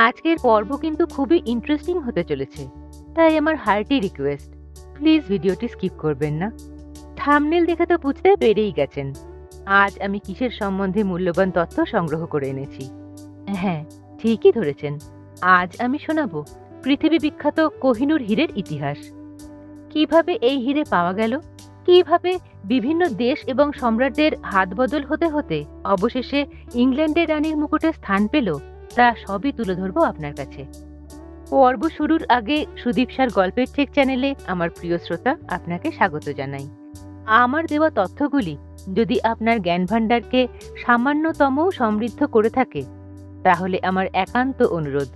আজকের পর্ব কিন্তু খুবই ইন্টারেস্টিং হতে চলেছে, তাই আমার হার্টি রিকোয়েস্ট, প্লিজ ভিডিওটি স্কিপ করবেন না। থাম্বনেল দেখে তো বুঝতে পেরেই গেছেন আজ আমি কিসের সম্বন্ধে মূল্যবান তথ্য সংগ্রহ করে এনেছি। হ্যাঁ, ঠিকই ধরেছেন, আজ আমি শোনাবো পৃথিবী বিখ্যাত কোহিনূর হীরের ইতিহাস। কিভাবে এই হীরে পাওয়া গেল, কিভাবে বিভিন্ন দেশ এবং সম্রাটদের হাত বদল হতে হতে অবশেষে ইংল্যান্ডের রানীর মুকুটে স্থান পেল, তা সবই তুলে ধরবো আপনার কাছে। পর্ব শুরুর আগে সুদীপ স্যার গল্পের চেক চ্যানেলে আমার প্রিয় শ্রোতা আপনাকে স্বাগত জানাই। আমার দেওয়া তথ্যগুলি যদি আপনার জ্ঞান ভাণ্ডারকে সামান্যতমও সমৃদ্ধ করে থাকে, তাহলে আমার একান্ত অনুরোধ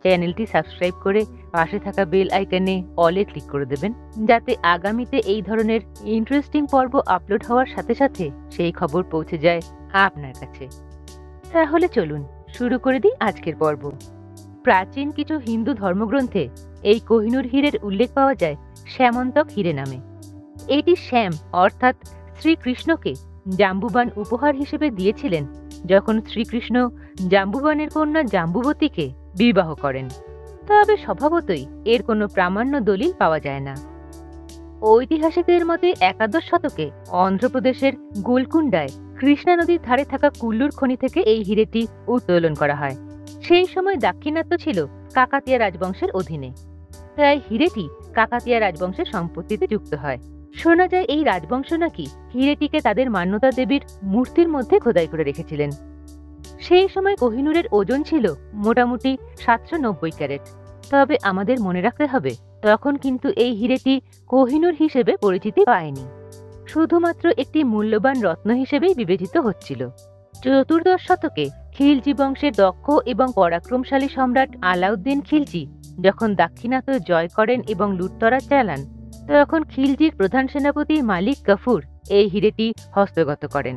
চ্যানেলটি সাবস্ক্রাইব করে পাশে থাকা বেল আইকনে অলে ক্লিক করে দেবেন, যাতে আগামীতে এই ধরনের ইন্টারেস্টিং পর্ব আপলোড হওয়ার সাথে সাথে সেই খবর পৌঁছে যায় আপনার কাছে। তাহলে চলুন শুরু করে দিই আজকের পর্ব। প্রাচীন কিছু হিন্দু ধর্মগ্রন্থে এই কোহিনূর হীরের উল্লেখ পাওয়া যায় শ্যামন্তক হীরে নামে। এটি শ্যাম অর্থাৎ শ্রীকৃষ্ণকে জাম্বুবান উপহার হিসেবে দিয়েছিলেন যখন শ্রীকৃষ্ণ জাম্বুবানের কন্যা জাম্বুবতীকে বিবাহ করেন। তবে স্বভাবতই এর কোনো প্রামাণ্য দলিল পাওয়া যায় না। ঐতিহাসিকদের মতে একাদশ শতকে অন্ধ্রপ্রদেশের গোলকুন্ডায় কৃষ্ণা নদীর ধারে থাকা কুল্লুর খনি থেকে এই হীরেটি উত্তোলন করা হয়। সেই সময় দাক্ষিণাত্য ছিল কাকাতিয়া রাজবংশের অধীনে, তাই হীরেটি কাকাতিয়া রাজবংশের সম্পত্তিতে যুক্ত হয়। শোনা যায় এই রাজবংশ নাকি হীরেটিকে তাদের মান্যতা দেবীর মূর্তির মধ্যে খোদাই করে রেখেছিলেন। সেই সময় কোহিনূরের ওজন ছিল মোটামুটি 790 ক্যারেট। তবে আমাদের মনে রাখতে হবে, তখন কিন্তু এই হীরেটি কোহিনূর হিসেবে পরিচিতি পায়নি, শুধুমাত্র একটি মূল্যবান রত্ন হিসেবেই বিবেচিত হচ্ছিল। চতুর্দশ শতকে খিলজি বংশের দক্ষ এবং পরাক্রমশালী সম্রাট আলাউদ্দিন খিলজি যখন দাক্ষিণাত্য জয় করেন এবং লুটতরাজ চালান, তখন খিলজির প্রধান সেনাপতি মালিক কাফুর এই হীরেটি হস্তগত করেন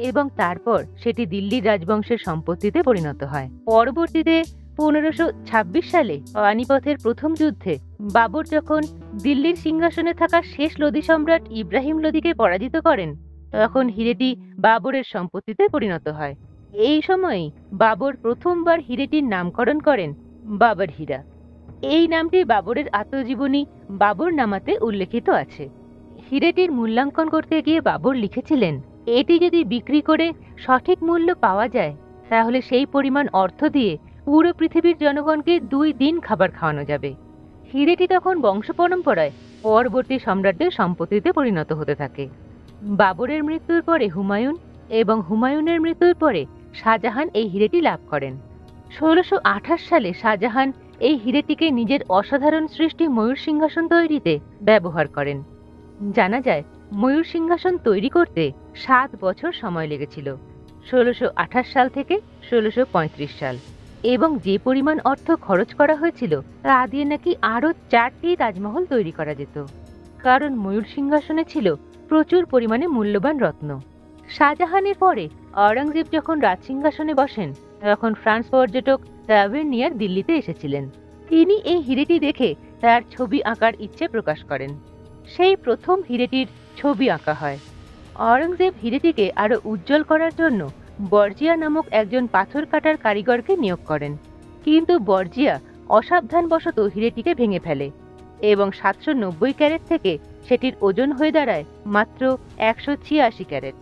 এবং তারপর সেটি দিল্লির রাজবংশের সম্পত্তিতে পরিণত হয়। পরবর্তীতে 1526 সালে পানিপথের প্রথম যুদ্ধে বাবর যখন দিল্লির সিংহাসনে থাকা শেষ লোদি সম্রাট ইব্রাহিম লোদিকে পরাজিত করেন, তখন হীরেটি বাবরের সম্পত্তিতে পরিণত হয়। এই সময়েই বাবর প্রথমবার হীরেটির নামকরণ করেন বাবর হীরা। এই নামটি বাবরের আত্মজীবনী বাবর নামাতে উল্লেখিত আছে। হীরেটির মূল্যাঙ্কন করতে গিয়ে বাবর লিখেছিলেন, এটি যদি বিক্রি করে সঠিক মূল্য পাওয়া যায়, তাহলে সেই পরিমাণ অর্থ দিয়ে পুরো পৃথিবীর জনগণকে 2 দিন খাবার খাওয়ানো যাবে। হীরেটি তখন বংশ পরম্পরায় পরবর্তী সম্রাটদের সম্পত্তিতে পরিণত হতে থাকে। বাবরের মৃত্যুর পরে হুমায়ুন এবং হুমায়ুনের মৃত্যুর পরে শাহজাহান এই হীরেটি লাভ করেন। 1628 সালে শাহজাহান এই হীরেটিকে নিজের অসাধারণ সৃষ্টি ময়ূর সিংহাসন তৈরিতে ব্যবহার করেন। জানা যায় ময়ূর সিংহাসন তৈরি করতে 7 বছর সময় লেগেছিল, 1628 সাল থেকে 1635 সাল, এবং যে পরিমাণ অর্থ খরচ করা হয়েছিল তা দিয়ে নাকি আরও 4টি তাজমহল তৈরি করা যেত, কারণ ময়ূর সিংহাসনে ছিল প্রচুর পরিমাণে মূল্যবান রত্ন। শাহজাহানের পরে আওরঙ্গজেব যখন রাজসিংহাসনে বসেন, তখন ফ্রান্স পর্যটক তাভের্নিয়ার দিল্লিতে এসেছিলেন। তিনি এই হীরেটি দেখে তার ছবি আঁকার ইচ্ছে প্রকাশ করেন। সেই প্রথম হীরেটির ছবি আঁকা হয়। আওরঙ্গজেব হীরেটিকে আরও উজ্জ্বল করার জন্য বর্জিয়া নামক একজন পাথর কাটার কারিগরকে নিয়োগ করেন, কিন্তু বর্জিয়া অসাবধানবশত হীরেটিকে ভেঙে ফেলে এবং 790 ক্যারেট থেকে সেটির ওজন হয়ে দাঁড়ায় মাত্র 186 ক্যারেট।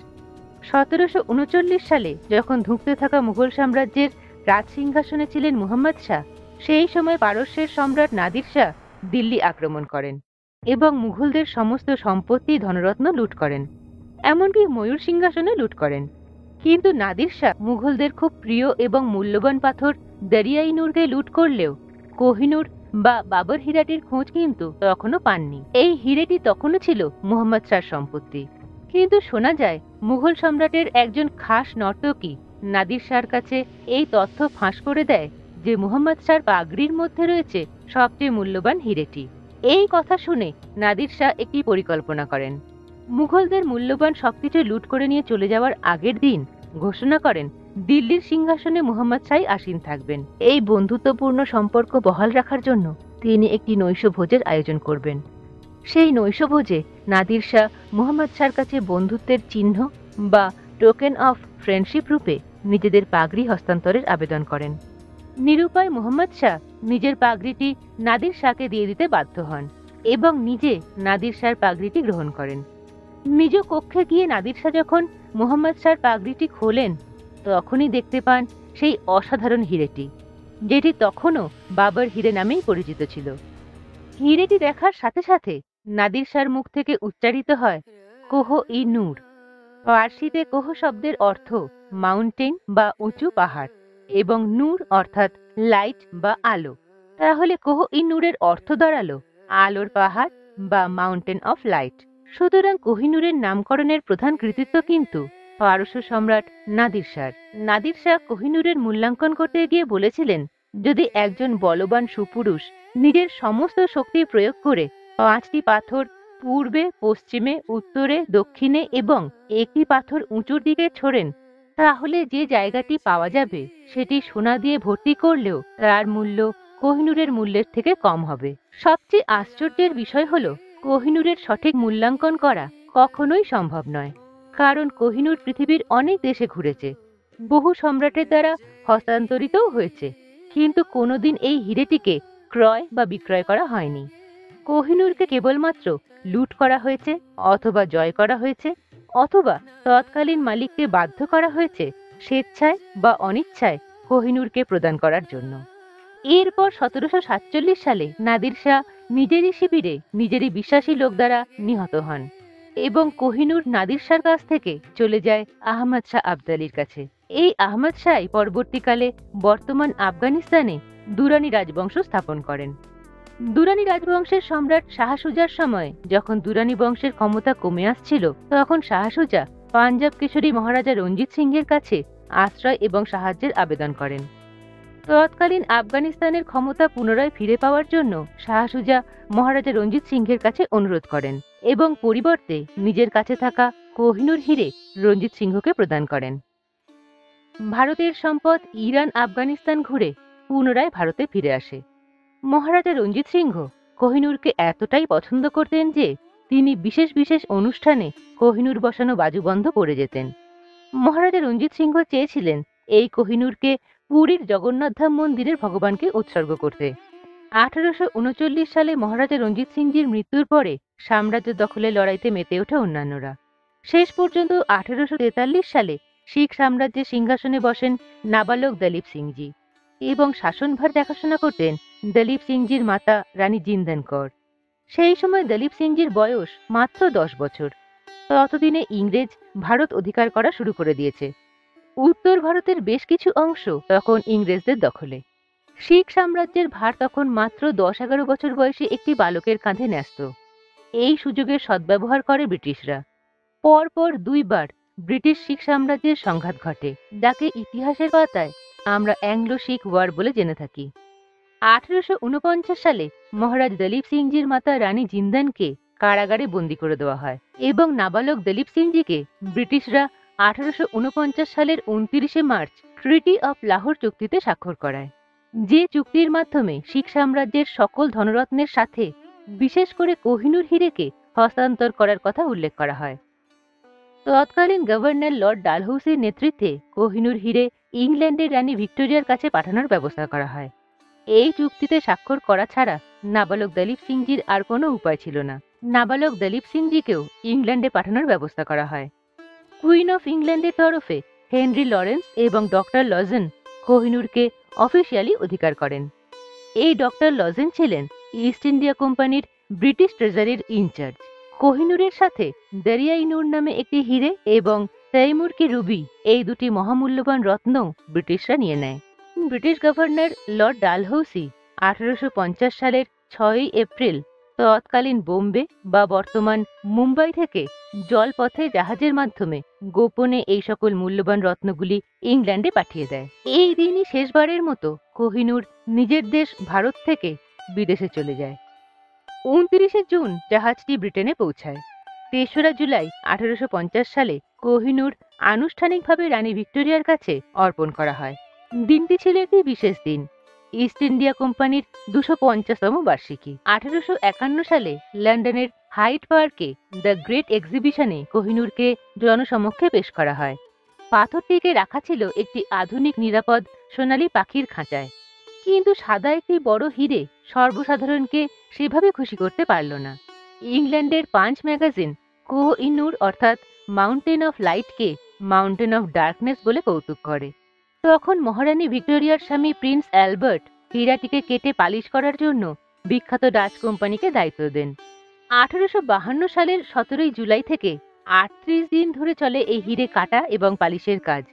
1739 সালে যখন ধুঁকতে থাকা মুঘল সাম্রাজ্যের রাজসিংহাসনে ছিলেন মুহাম্মদ শাহ, সেই সময় পারস্যের সম্রাট নাদির শাহ দিল্লি আক্রমণ করেন এবং মুঘলদের সমস্ত সম্পত্তি ধনরত্ন লুট করেন, এমনকি ময়ূর সিংহাসনে লুট করেন। কিন্তু নাদির শাহ মুঘলদের খুব প্রিয় এবং মূল্যবান পাথর দরিয়াই নূরকে লুট করলেও কোহিনূর বা বাবর হীরাটির খোঁজ কিন্তু তখনও পাননি। এই হীরেটি তখনও ছিল মুহাম্মদ শাহর সম্পত্তি, কিন্তু শোনা যায় মুঘল সম্রাটের একজন খাস নর্তকী নাদির শাহর কাছে এই তথ্য ফাঁস করে দেয় যে মুহাম্মদ শাহর পাগড়ির মধ্যে রয়েছে সবচেয়ে মূল্যবান হীরেটি। এই কথা শুনে নাদির শাহ একটি পরিকল্পনা করেন। মুঘলদের মূল্যবান সবকিছু লুট করে নিয়ে চলে যাওয়ার আগের দিন ঘোষণা করেন দিল্লির সিংহাসনে মুহাম্মদ শাহ আসীন থাকবেন। এই বন্ধুত্বপূর্ণ সম্পর্ক বহাল রাখার জন্য তিনি একটি নৈশভোজের আয়োজন করবেন। সেই নৈশভোজে নাদির শাহ মুহাম্মদ শাহর কাছে বন্ধুত্বের চিহ্ন বা টোকেন অফ ফ্রেন্ডশিপ রূপে নিজেদের পাগড়ি হস্তান্তরের আবেদন করেন। নিরুপায় মোহাম্মদ শাহ নিজের পাগড়িটি নাদির শাহকে দিয়ে দিতে বাধ্য হন এবং নিজে নাদির শাহর পাগড়িটি গ্রহণ করেন। নিজ কক্ষে গিয়ে নাদির শাহ যখন মোহাম্মদ শাহর পাগড়িটি খোলেন, তখনই দেখতে পান সেই অসাধারণ হিরেটি, যেটি তখনও বাবর হিরে নামেই পরিচিত ছিল। হিরেটি দেখার সাথে সাথে নাদির শাহর মুখ থেকে উচ্চারিত হয় কোহ-ই নূর। ফার্সিতে কোহ শব্দের অর্থ মাউন্টেন বা উঁচু পাহাড় এবং নূর অর্থাৎ লাইট বা আলো। তাহলে কোহ-ই নূরের অর্থ দাঁড়ালো আলোর পাহাড় বা মাউন্টেন অফ লাইট। সুতরাং কোহিনূরের নামকরণের প্রধান কৃতিত্ব কিন্তু পারস্য সম্রাট নাদির শাহর। নাদির শাহ কোহিনূরের মূল্যাঙ্কন করতে গিয়ে বলেছিলেন, যদি একজন বলবান সুপুরুষ নিজের সমস্ত শক্তি প্রয়োগ করে 5টি পাথর পূর্বে, পশ্চিমে, উত্তরে, দক্ষিণে এবং একটি পাথর উঁচুর দিকে ছোড়েন, তাহলে যে জায়গাটি পাওয়া যাবে সেটি সোনা দিয়ে ভর্তি করলেও তার মূল্য কোহিনূরের মূল্যের থেকে কম হবে। সবচেয়ে আশ্চর্যের বিষয় হলো কোহিনূরের সঠিক মূল্যাঙ্কন করা কখনোই সম্ভব নয়, কারণ কোহিনূর পৃথিবীর অনেক দেশে ঘুরেছে, বহু সম্রাটের দ্বারা হস্তান্তরিতও হয়েছে, কিন্তু কোনোদিন এই হিরেটিকে ক্রয় বা বিক্রয় করা হয়নি। কোহিনূরকে কেবলমাত্র লুট করা হয়েছে অথবা জয় করা হয়েছে অথবা তৎকালীন মালিককে বাধ্য করা হয়েছে স্বেচ্ছায় বা অনিচ্ছায় কোহিনূরকে প্রদান করার জন্য। এরপর 1747 সালে নাদির শাহ নিজেরই শিবিরে নিজেরই বিশ্বাসী লোক দ্বারা নিহত হন এবং কোহিনূর নাদির শাহর কাছ থেকে চলে যায় আহমদ শাহ আবদালির কাছে। এই আহমদ শাহই পরবর্তীকালে বর্তমান আফগানিস্তানে দুরানি রাজবংশ স্থাপন করেন। দুরানি রাজবংশের সম্রাট শাহ সুজার সময় যখন দুরানি বংশের ক্ষমতা কমে আসছিল, তখন শাহ সুজা পাঞ্জাব কেশরী মহারাজা রঞ্জিত সিংহের কাছে আশ্রয় এবং সাহায্যের আবেদন করেন। তৎকালীন আফগানিস্তানের ক্ষমতা পুনরায় ফিরে পাওয়ার জন্য শাহ সুজা মহারাজা রঞ্জিত সিংহের কাছে অনুরোধ করেন এবং পরিবর্তে নিজের কাছে থাকা কোহিনূর হিরে রঞ্জিত সিংহকে প্রদান করেন। ভারতের সম্পদ ইরান আফগানিস্তান ঘুরে পুনরায় ভারতে ফিরে আসে। মহারাজা রঞ্জিত সিংহ কোহিনূরকে এতটাই পছন্দ করতেন যে তিনি বিশেষ বিশেষ অনুষ্ঠানে কোহিনূর বসানো বাজু বন্ধ করে যেতেন। মহারাজা রঞ্জিত সিংহ চেয়েছিলেন এই কোহিনূরকে পুরীর জগন্নাথধাম মন্দিরের ভগবানকে উৎসর্গ করতে। 1839 সালে মহারাজা রঞ্জিত সিংজির মৃত্যুর পরে সাম্রাজ্য দখলের লড়াইতে মেতে ওঠে অন্যান্যরা। শেষ পর্যন্ত 1843 সালে শিখ সাম্রাজ্যের সিংহাসনে বসেন নাবালক দলীপ সিংজি এবং শাসনভার দেখাশোনা করতেন দলীপ সিংজির মাতা রানী জিন্দন কৌর। সেই সময় দলীপ সিংজির বয়স মাত্র 10 বছর। ততদিনে ইংরেজ ভারত অধিকার করা শুরু করে দিয়েছে। উত্তর ভারতের বেশ কিছু অংশ তখন ইংরেজদের দখলে। শিখ সাম্রাজ্যের ভার তখন মাত্র 10-11 বছর বয়সী একটি বালকের কাঁধে ন্যস্ত। এই সুযোগের সদ্ব্যবহার করে ব্রিটিশরা। পরপর 2 বার ব্রিটিশ শিখ সাম্রাজ্যের সংঘাত ঘটে, যাকে ইতিহাসের পাতায় আমরা অ্যাংলো শিখ ওয়ার বলে জেনে থাকি। 1849 সালে মহারাজ দলীপ সিংজির মাতা রানী জিন্দনকে কারাগারে বন্দী করে দেওয়া হয় এবং নাবালক দলীপ সিংজিকে ব্রিটিশরা 1849 সালের 29 মার্চ ট্রিটি অফ লাহোর চুক্তিতে স্বাক্ষর করায়, যে চুক্তির মাধ্যমে শিখ সাম্রাজ্যের সকল ধনরত্নের সাথে বিশেষ করে কোহিনূর হিরেকে হস্তান্তর করার কথা উল্লেখ করা হয়। তৎকালীন গভর্নর লর্ড ডালহৌসির নেতৃত্বে কোহিনূর হিরে ইংল্যান্ডের রানী ভিক্টোরিয়ার কাছে পাঠানোর ব্যবস্থা করা হয়। এই চুক্তিতে স্বাক্ষর করা ছাড়া নাবালক দলীপ সিংজির আর কোনো উপায় ছিল না। নাবালক দলীপ সিংজিকেও ইংল্যান্ডে পাঠানোর ব্যবস্থা করা হয়। কুইন অফ ইংল্যান্ডের তরফে হেনরি লরেন্স এবং ডক্টর লজেন কোহিনূরকে অফিসিয়ালি অধিকার করেন। এই ডক্টর লজেন ছিলেন ইস্ট ইন্ডিয়া কোম্পানির ব্রিটিশ ট্রেজারির ইনচার্জ। কোহিনূরের সাথে দরিয়া-ই-নূর নামে একটি হিরে এবং তৈমুর কি রুবি, এই দুটি মহামূল্যবান রত্ন ব্রিটিশরা নিয়ে নেয়। ব্রিটিশ গভর্নর লর্ড ডালহৌসি 1850 সালের 6 এপ্রিল তৎকালীন বোম্বে বা বর্তমান মুম্বাই থেকে জলপথে জাহাজের মাধ্যমে গোপনে এই সকল মূল্যবান রত্নগুলি ইংল্যান্ডে পাঠিয়ে দেয়। এই দিনই শেষবারের মতো কোহিনূর নিজের দেশ ভারত থেকে বিদেশে চলে যায়। 29 জুন জাহাজটি ব্রিটেনে পৌঁছায়। 3রা জুলাই 1850 সালে কোহিনূর আনুষ্ঠানিকভাবে রানী ভিক্টোরিয়ার কাছে অর্পণ করা হয়। দিনটি ছিল একটি বিশেষ দিন, ইস্ট ইন্ডিয়া কোম্পানির 250তম বার্ষিকী। 1851 সালে লন্ডনের হাইড পার্কে দ্য গ্রেট এক্সিবিশনে কোহিনূরকে জনসমক্ষে পেশ করা হয়। পাথরটিকে রাখা ছিল একটি আধুনিক নিরাপদ সোনালী পাখির খাঁচায়। কিন্তু সাদা একটি বড় হিরে সর্বসাধারণকে সেভাবে খুশি করতে পারল না। ইংল্যান্ডের পাঞ্চ ম্যাগাজিন কোহ-ই-নূর অর্থাৎ মাউন্টেন অফ লাইটকে মাউন্টেন অফ ডার্কনেস বলে কৌতুক করে। তখন মহারানী ভিক্টোরিয়ার স্বামী প্রিন্স অ্যালবার্ট হীরাটিকে কেটে পালিশ করার জন্য বিখ্যাত ডাচ কোম্পানিকে দায়িত্ব দেন। 1852 সালের 17 জুলাই থেকে 38 দিন ধরে চলে এই হিরে কাটা এবং পালিশের কাজ।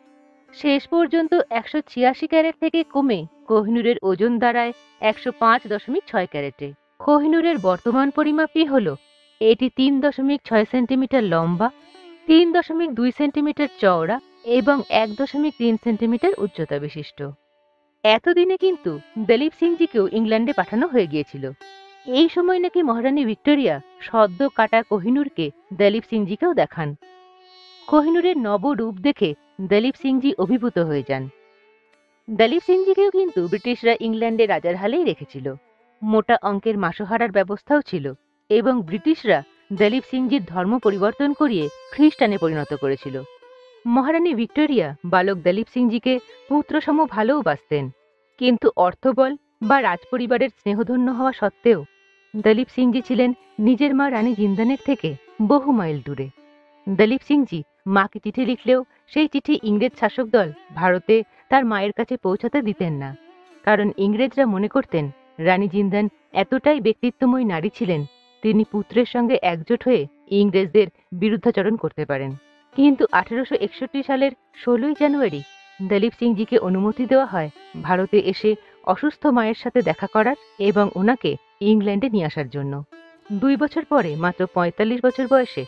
শেষ পর্যন্ত 186 ক্যারেট থেকে কমে কোহিনূরের ওজন দাঁড়ায় 105.6 ক্যারেটে। কোহিনূরের বর্তমান পরিমাপটি হল এটি 3.6 সেন্টিমিটার লম্বা, 3.2 সেন্টিমিটার চওড়া এবং 1.3 সেন্টিমিটার উচ্চতা বিশিষ্ট। এতদিনে কিন্তু দলীপ সিংজিকেও ইংল্যান্ডে পাঠানো হয়ে গিয়েছিল। এই সময় নাকি মহারানী ভিক্টোরিয়া সদ্য কাটা কোহিনূরকে দলীপ সিংজিকেও দেখান। কোহিনূরের নব রূপ দেখে দলীপ সিংজি অভিভূত হয়ে যান। দলীপ সিংজিকেও কিন্তু ব্রিটিশরা ইংল্যান্ডে রাজার হালেই রেখেছিল। মোটা অঙ্কের মাসোহারার ব্যবস্থাও ছিল এবং ব্রিটিশরা দলীপ সিংজির ধর্ম পরিবর্তন করিয়ে খ্রিস্টানে পরিণত করেছিল। মহারানী ভিক্টোরিয়া বালক দলীপ সিংজিকে পুত্রসম ভালোবাসতেন, কিন্তু অর্থবল বা রাজপরিবারের স্নেহধন্য হওয়া সত্ত্বেও দলীপ সিংজি ছিলেন নিজের মা রানী জিন্দানের থেকে বহু মাইল দূরে। দলীপ সিংজি মাকে চিঠি লিখলেও সেই চিঠি ইংরেজ শাসক দল ভারতে তার মায়ের কাছে পৌঁছাতে দিতেন না, কারণ ইংরেজরা মনে করতেন রানী জিন্দান এতটাই ব্যক্তিত্বময়ী নারী ছিলেন তিনি পুত্রের সঙ্গে একজোট হয়ে ইংরেজদের বিরুদ্ধাচরণ করতে পারেন। কিন্তু 1861 সালের 16 জানুয়ারি দলীপ সিংজিকে অনুমতি দেওয়া হয় ভারতে এসে অসুস্থ মায়ের সাথে দেখা করার এবং ওনাকে ইংল্যান্ডে নিয়ে আসার জন্য। 2 বছর পরে মাত্র 45 বছর বয়সে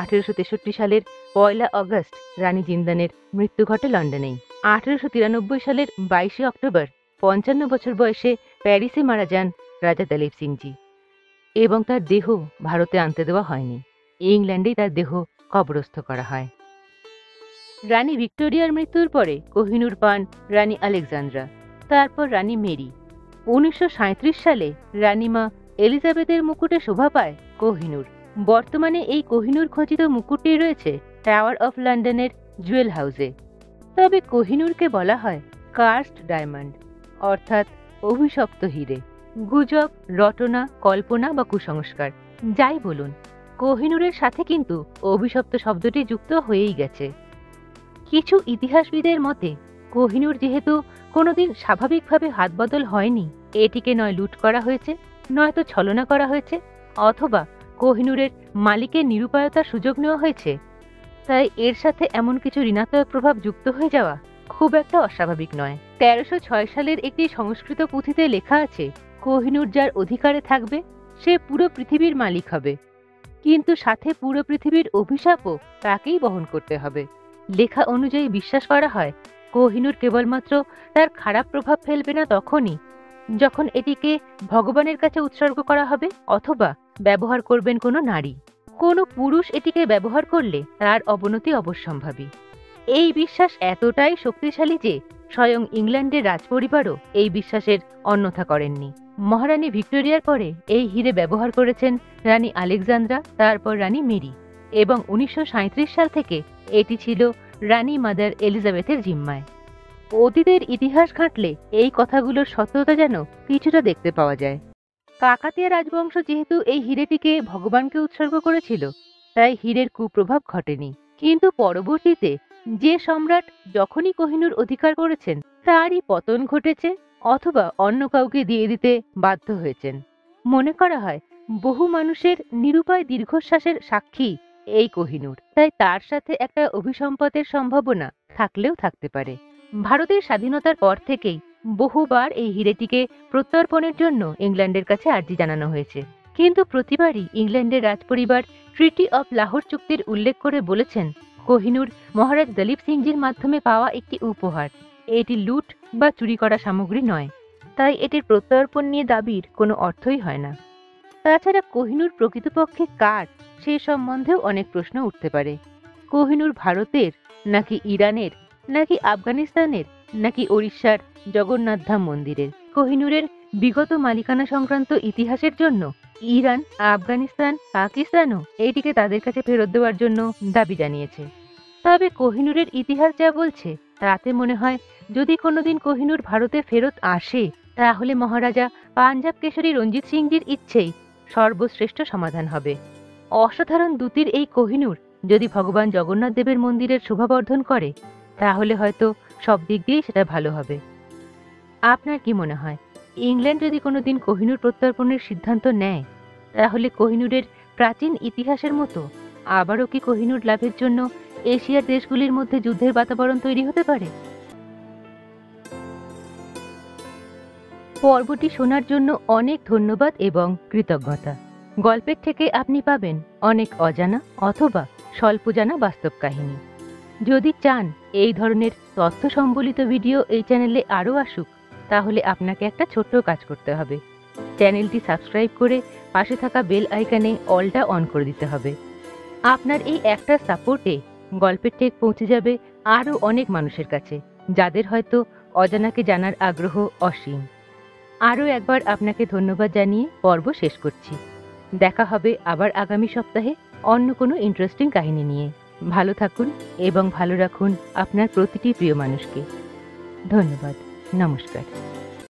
1863 সালের 1 আগস্ট রানী জিন্দানের মৃত্যু ঘটে লন্ডনেই। 1893 সালের 22 অক্টোবর 55 বছর বয়সে প্যারিসে মারা যান রাজা দলীপ সিংজি এবং তার দেহ ভারতে আনতে দেওয়া হয়নি। ইংল্যান্ডেই তার দেহ কবরস্থ করা হয়। রানী ভিক্টোরিয়ার মৃত্যুর পরে কোহিনূর পান রানী আলেকজান্দ্রা, তারপর রানী মেরি। 1937 সালে রানীমা এলিজাবেথের মুকুটে শোভা পায় কোহিনূর। বর্তমানে এই কোহিনূর খচিত মুকুটটি রয়েছে টাওয়ার অফ লন্ডনের জুয়েল হাউসে। তবে কোহিনূরকে বলা হয় কার্সড ডায়মন্ড অর্থাৎ অভিশপ্ত হিরে। গুজব, রটনা, কল্পনা বা কুসংস্কার যাই বলুন, কোহিনূরের সাথে কিন্তু অভিশপ্ত শব্দটি যুক্ত হয়েই গেছে। কিছু ইতিহাসবিদের মতে কোহিনূর যেহেতু কোনোদিন স্বাভাবিকভাবে হাতবদল হয়নি, এটিকে নয় লুট করা হয়েছে, নয়তো ছলনা করা হয়েছে, অথবা কোহিনূরের মালিকের নিরুপায়তার সুযোগ নেওয়া হয়েছে। তাই এর সাথে এমন কিছু ঋণাত্মক প্রভাব যুক্ত হয়ে যাওয়া খুব একটা অস্বাভাবিক নয়। 1306 সালের একটি সংস্কৃত পুঁথিতে লেখা আছে, কোহিনূর যার অধিকারে থাকবে সে পুরো পৃথিবীর মালিক হবে, কিন্তু সাথে পুরো পৃথিবীর অভিশাপও তাকেই বহন করতে হবে। লেখা অনুযায়ী বিশ্বাস করা হয় কোহিনূর কেবলমাত্র তার খারাপ প্রভাব ফেলবে না তখনই যখন এটিকে ভগবানের কাছে উৎসর্গ করা হবে অথবা ব্যবহার করবেন কোনো নারী। কোনো পুরুষ এটিকে ব্যবহার করলে তার অবনতি অবশ্যম্ভাবী। এই বিশ্বাস এতটাই শক্তিশালী যে স্বয়ং ইংল্যান্ডের রাজপরিবারও এই বিশ্বাসের অন্যথা করেননি। মহারানী ভিক্টোরিয়ার পরে এই হিরে ব্যবহার করেছেন রানী আলেকজান্দ্রা, তারপর রানী মেরি, এবং 1937 সাল থেকে এটি ছিল রানী মাদার এলিজাবেথের জিম্মায়। অতীতের ইতিহাস ঘাঁটলে এই কথাগুলোর সত্যতা যেন কিছুটা দেখতে পাওয়া যায়। কাকাতিয়া রাজবংশ যেহেতু এই হিরেটিকে ভগবানকে উৎসর্গ করেছিল, তাই হীরের কুপ্রভাব ঘটেনি। কিন্তু পরবর্তীতে যে সম্রাট যখনই কোহিনূর অধিকার করেছেন তারই পতন ঘটেছে অথবা অন্য কাউকে দিয়ে দিতে বাধ্য হয়েছেন। মনে করা হয় বহু মানুষের নিরুপায় দীর্ঘশ্বাসের সাক্ষী এই কোহিনূর, তাই তার সাথে একটা অভিসম্পাতের সম্ভাবনা থাকলেও থাকতে পারে। ভারতের স্বাধীনতার পর থেকেই বহুবার এই হিরেটিকে প্রত্যর্পণের জন্য ইংল্যান্ডের কাছে আর্জি জানানো হয়েছে, কিন্তু প্রতিবারই ইংল্যান্ডের রাজপরিবার ট্রিটি অফ লাহোর চুক্তির উল্লেখ করে বলেছেন কোহিনূর মহারাজ দলীপ সিংজির মাধ্যমে পাওয়া একটি উপহার, এটি লুট বা চুরি করা সামগ্রী নয়, তাই এটির প্রত্যর্পণ নিয়ে দাবির কোনো অর্থই হয় না। তাছাড়া কোহিনূর প্রকৃতপক্ষে কার সে সম্বন্ধেও অনেক প্রশ্ন উঠতে পারে। কোহিনূর ভারতের নাকি ইরানের নাকি আফগানিস্তানের নাকি ওড়িশার জগন্নাথ ধাম মন্দিরের? কোহিনূরের বিগত মালিকানা সংক্রান্ত ইতিহাসের জন্য ইরান, আফগানিস্তান, পাকিস্তানও এটিকে তাদের কাছে ফেরত দেওয়ার জন্য দাবি জানিয়েছে। তবে কোহিনূরের ইতিহাস যা বলছে তাতে মনে হয় যদি কোনোদিন কোহিনূর ভারতে ফেরত আসে তাহলে মহারাজা পাঞ্জাব কেশরী রঞ্জিত সিংজির ইচ্ছেই সর্বশ্রেষ্ঠ সমাধান হবে। অসাধারণ দূতির এই কোহিনূর যদি ভগবান জগন্নাথ দেবের মন্দিরের শোভাবর্ধন করে, তাহলে হয়তো সব দিক দিয়েই সেটা ভালো হবে। আপনার কি মনে হয়, ইংল্যান্ড যদি কোনোদিন কোহিনূর প্রত্যর্পণের সিদ্ধান্ত নেয়, তাহলে কোহিনূরের প্রাচীন ইতিহাসের মতো আবারও কি কোহিনূর লাভের জন্য এশিয়ার দেশগুলির মধ্যে যুদ্ধের বাতাবরণ তৈরি হতে পারে? পর্বটি শোনার জন্য অনেক ধন্যবাদ এবং কৃতজ্ঞতা। গল্পের থেকে আপনি পাবেন অনেক অজানা অথবা স্বল্প জানা বাস্তব কাহিনী। যদি চান এই ধরনের তথ্য সম্বলিত ভিডিও এই চ্যানেলে আরও আসুক, তাহলে আপনাকে একটা ছোট্ট কাজ করতে হবে। চ্যানেলটি সাবস্ক্রাইব করে পাশে থাকা বেল আইকনে অলটা অন করে দিতে হবে। আপনার এই একটা সাপোর্টে গল্পের টেক পৌঁছে যাবে আরও অনেক মানুষের কাছে, যাদের হয়তো অজানাকে জানার আগ্রহ অসীম। আরও একবার আপনাকে ধন্যবাদ জানিয়ে পর্ব শেষ করছি। দেখা হবে আবার আগামী সপ্তাহে অন্য কোনো ইন্টারেস্টিং কাহিনী নিয়ে। ভালো থাকুন এবং ভালো রাখুন আপনার প্রতিটি প্রিয় মানুষকে। ধন্যবাদ। নমস্কার।